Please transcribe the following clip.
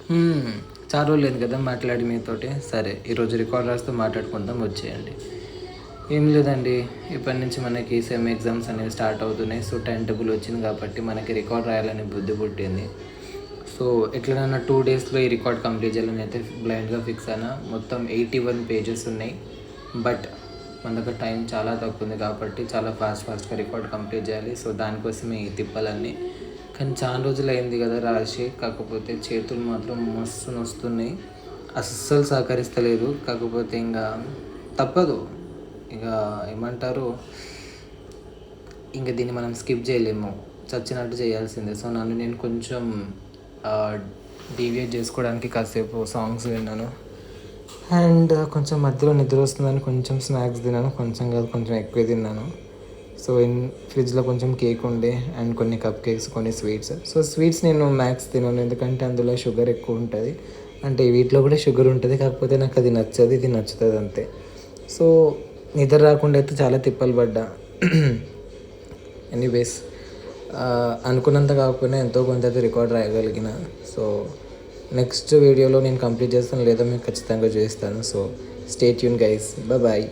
హ్మ్. చాలా రోజులైంది కదా మాట్లాడి మీతోటి. సరే ఈరోజు రికార్డ్ రాస్తూ మాట్లాడుకుందాం వచ్చేయండి. ఏం లేదండి, ఇప్పటి నుంచి మనకి సెమ్ ఎగ్జామ్స్ అనేవి స్టార్ట్ అవుతున్నాయి. సో టైం టేబుల్ వచ్చింది కాబట్టి మనకి రికార్డ్ రాయాలని బుద్ధి పుట్టింది. సో ఎట్లనైనా 2 డేస్లో ఈ రికార్డ్ కంప్లీట్ చేయాలని అయితే బ్లైండ్గా ఫిక్స్ అయినా. మొత్తం 81 పేజెస్ ఉన్నాయి. బట్ మన దగ్గర టైం చాలా తక్కువ ఉంది కాబట్టి చాలా ఫాస్ట్గా రికార్డ్ కంప్లీట్ చేయాలి. సో దానికోసమే ఈ తిప్పలన్నీ. కానీ చాలా రోజులు అయింది కదా రాసి, కాకపోతే చేతులు మాత్రం మస్తు నొస్తున్నాయి, అస్సలు సహకరిస్తలేదు. కాకపోతే ఇంకా తప్పదు, ఇక ఏమంటారు, ఇంకా దీన్ని మనం స్కిప్ చేయలేము, చచ్చినట్టు చేయాల్సిందే. సో నన్ను నేను కొంచెం డీవియేట్ చేసుకోవడానికి కాసేపు సాంగ్స్ విన్నాను. అండ్ కొంచెం మధ్యలో నిద్ర వస్తుందని కొంచెం స్నాక్స్ తిన్నాను, కొంచెం కాదు కొంచెం ఎక్కువ తిన్నాను. సో ఫ్రిడ్జ్లో కొంచెం కేక్ ఉండే అండ్ కొన్ని కప్ కేక్స్, కొన్ని స్వీట్స్. సో స్వీట్స్ నేను మ్యాక్స్ తినను, ఎందుకంటే అందులో షుగర్ ఎక్కువ ఉంటుంది. అంటే వీటిలో కూడా షుగర్ ఉంటుంది, కాకపోతే నాకు అది నచ్చదు, ఇది నచ్చుతుంది అంతే. సో నిద్ర రాకుండా అయితే చాలా తిప్పలు పడ్డా. ఎనీవేస్, అనుకున్నంత కాకపోయినా ఎంతో కొంత అయితే రికార్డ్ రాయగలిగిన. సో నెక్స్ట్ వీడియోలో నేను కంప్లీట్ చేస్తాను, లేదా మీకు ఖచ్చితంగా చూపిస్తాను. So stay tune guys, bye.